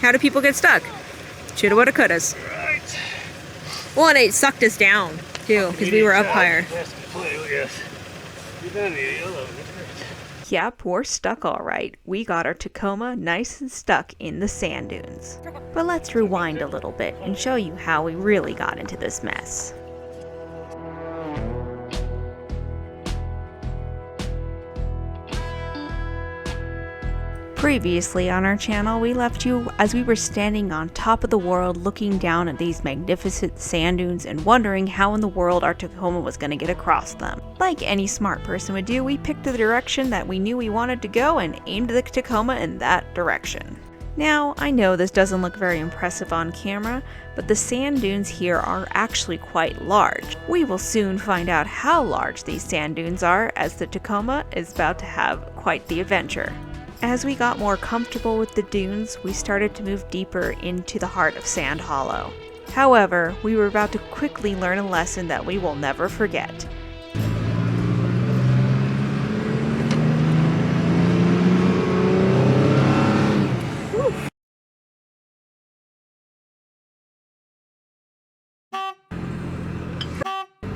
How do people get stuck? Shoulda, woulda, couldas. Right. Well, and it sucked us down, too, because we were up higher. Yep, we're stuck all right. We got our Tacoma nice and stuck in the sand dunes. But let's rewind a little bit and show you how we really got into this mess. Previously on our channel, we left you as we were standing on top of the world looking down at these magnificent sand dunes and wondering how in the world our Tacoma was going to get across them. Like any smart person would do, we picked the direction that we knew we wanted to go and aimed the Tacoma in that direction. Now, I know this doesn't look very impressive on camera, but the sand dunes here are actually quite large. We will soon find out how large these sand dunes are, as the Tacoma is about to have quite the adventure. As we got more comfortable with the dunes, we started to move deeper into the heart of Sand Hollow. However, we were about to quickly learn a lesson that we will never forget.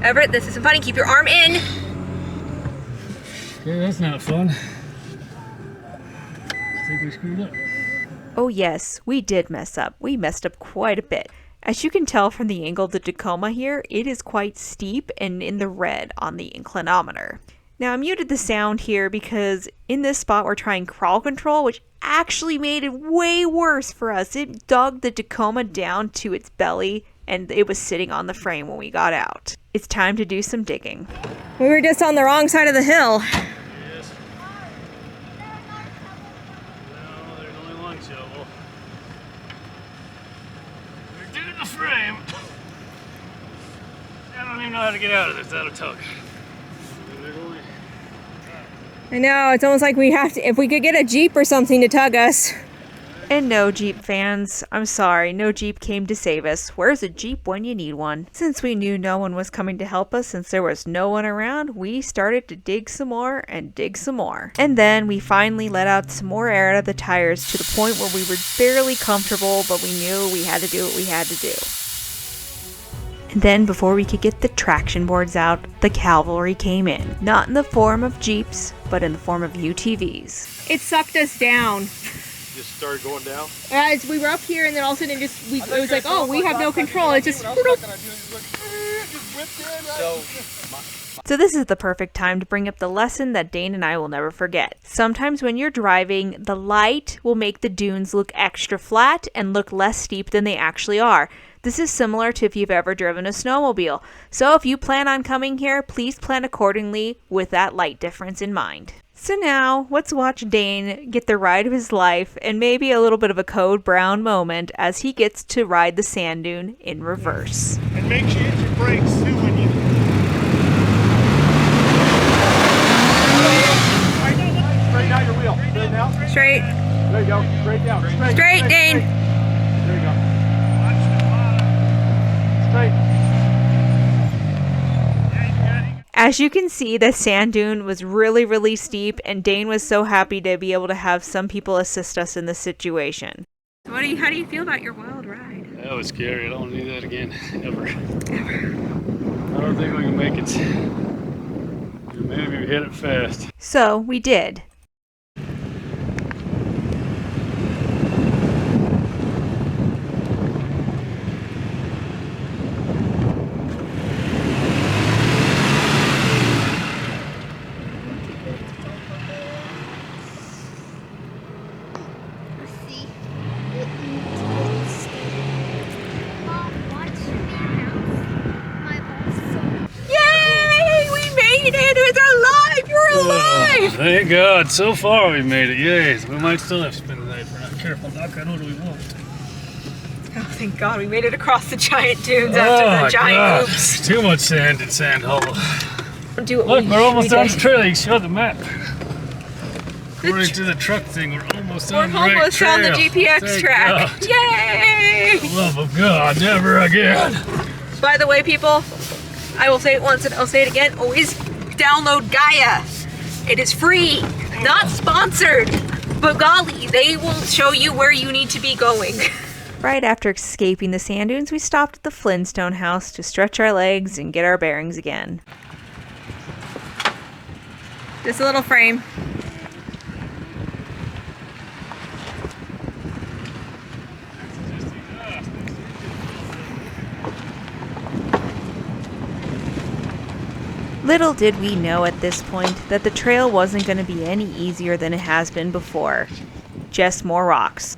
Everett, this isn't funny. Keep your arm in. Okay, that's not fun. I think we screwed up. Oh yes, we did mess up. We messed up quite a bit. As you can tell from the angle of the Tacoma here, it is quite steep and in the red on the inclinometer. Now I muted the sound here because in this spot we're trying crawl control, which actually made it way worse for us. It dug the Tacoma down to its belly and it was sitting on the frame when we got out. It's time to do some digging. We were just on the wrong side of the hill. Yes. No, there's only one shovel. We're doing the frame. I don't even know how to get out of this without a tug. I know, it's almost like we have to, if we could get a Jeep or something to tug us. And no, Jeep fans, I'm sorry, no Jeep came to save us. Where's a Jeep when you need one? Since we knew no one was coming to help us, since there was no one around, we started to dig some more and dig some more. And then we finally let out some more air out of the tires to the point where we were barely comfortable, but we knew we had to do what we had to do. And then before we could get the traction boards out, the cavalry came in. Not in the form of Jeeps, but in the form of UTVs. It sucked us down. Just started going down? As we were up here and then all of a sudden it was like, oh, we have no control. It just... So this is the perfect time to bring up the lesson that Dane and I will never forget. Sometimes when you're driving, the light will make the dunes look extra flat and look less steep than they actually are. This is similar to if you've ever driven a snowmobile. So if you plan on coming here, please plan accordingly with that light difference in mind. So now, let's watch Dane get the ride of his life and maybe a little bit of a Code Brown moment as he gets to ride the sand dune in reverse. And make sure you hit your brakes too when you... Straighten out your wheel. Straighten out. Straight. There you go. Straight down. Straight, Dane. There you go. Straight. As you can see, the sand dune was really steep, and Dane was so happy to be able to have some people assist us in this situation. How do you feel about your wild ride? That was scary. I don't need that again, ever. I don't think we can make it. Maybe we hit it fast. So, we did. Thank God, so far we've made it, yay. We might still have to spend the night if we're not careful. Knock on wood, we won't. Oh, thank God, we made it across the giant dunes after the giant oops. Too much sand in Sand Hollow. Do Look, we're almost on the trail. You show the map. According to the truck thing, we're almost on the right trail. We're almost on the GPX track. God. Yay! For the love of God, never again. By the way, people, I will say it once and I'll say it again. Always download Gaia. It is free, not sponsored. But golly, they will show you where you need to be going. Right after escaping the sand dunes, we stopped at the Flintstone house to stretch our legs and get our bearings again. Just a little frame. Little did we know at this point that the trail wasn't going to be any easier than it has been before. Just more rocks.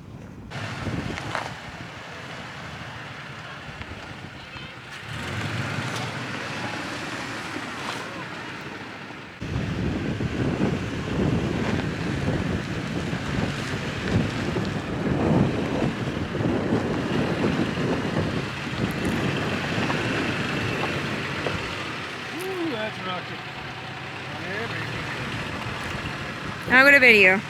I'm gonna video.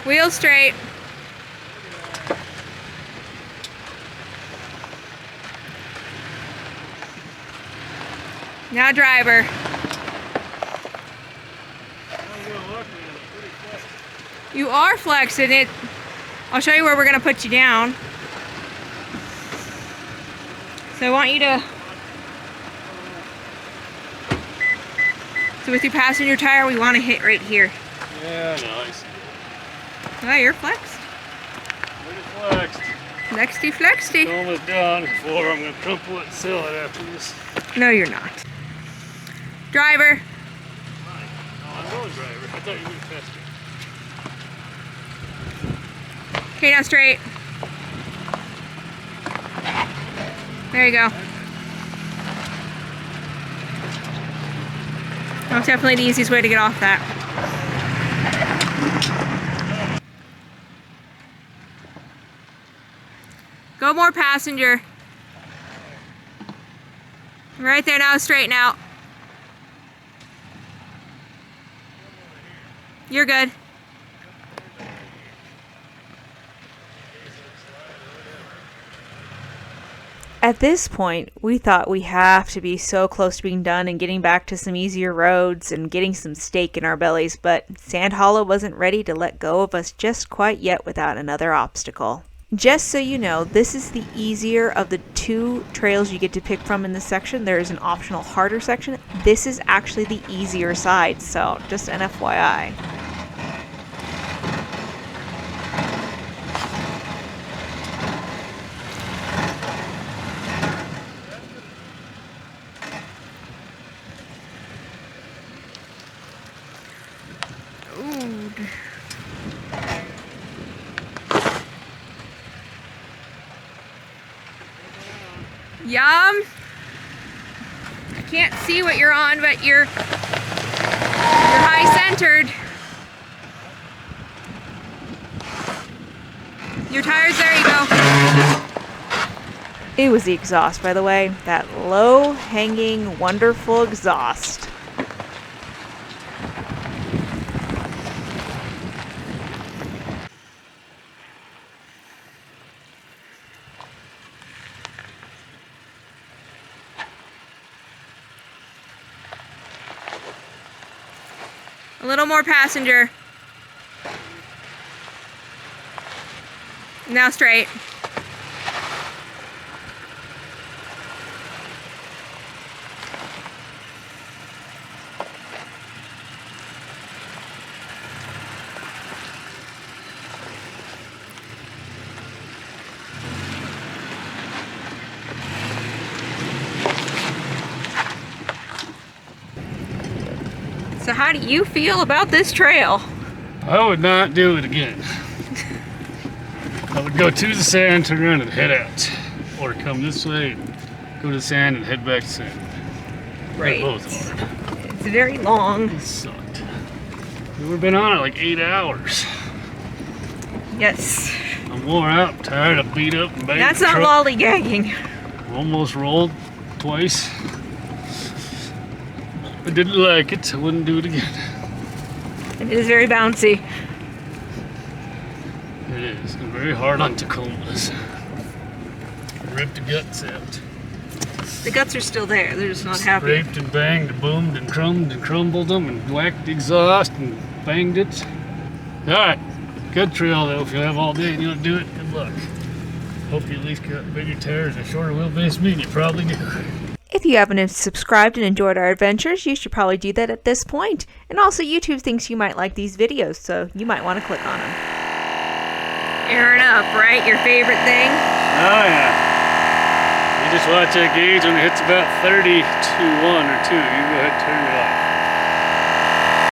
Wheel straight. Now driver. You are flexing it. I'll show you where we're going to put you down. So I want you to... So with your passenger tire, we want to hit right here. Yeah, nice. Oh, you're flexed. Pretty flexed. Flexty, flexty. It's almost done before I'm going to crumple it and sell it after this. No, you're not. Driver. Oh, I'm going driver. I thought you were faster. Okay, now straight. There you go. That's definitely the easiest way to get off that. Go more passenger. Right there, now straighten out. You're good. At this point, we thought we have to be so close to being done and getting back to some easier roads and getting some steak in our bellies, but Sand Hollow wasn't ready to let go of us just quite yet without another obstacle. Just so you know, this is the easier of the two trails you get to pick from in this section. There is an optional harder section. This is actually the easier side, so just an FYI. Yum! I can't see what you're on, but you're high centered. Your tires, there you go. It was the exhaust, by the way. That low-hanging, wonderful exhaust. A little more passenger. Now straight. So how do you feel about this trail? I would not do it again. I would go to the sand, turn around and head out. Or come this way, go to the sand and head back to sand. Right. Both are. It's very long. It sucked. We've been on it like 8 hours. Yes. I'm wore out, tired, I'm beat up and banged That's the not truck. lollygagging. Almost rolled twice. I didn't like it, I wouldn't do it again. It is very bouncy. It is. And very hard on Tacomas. Ripped the guts out. The guts are still there. They're just not happy. Scraped and banged and boomed and crumbed and crumbled them and whacked the exhaust and banged it. Alright. Good trail though. If you have all day and you don't do it, good luck. Hope you at least got bigger tires and a shorter wheelbase than me, and you probably do. If you haven't subscribed and enjoyed our adventures, you should probably do that at this point. And also, YouTube thinks you might like these videos, so you might want to click on them. Airing up, right? Your favorite thing? Oh yeah. You just watch that gauge when it hits about 30 to 1 or 2. You go ahead and turn it off.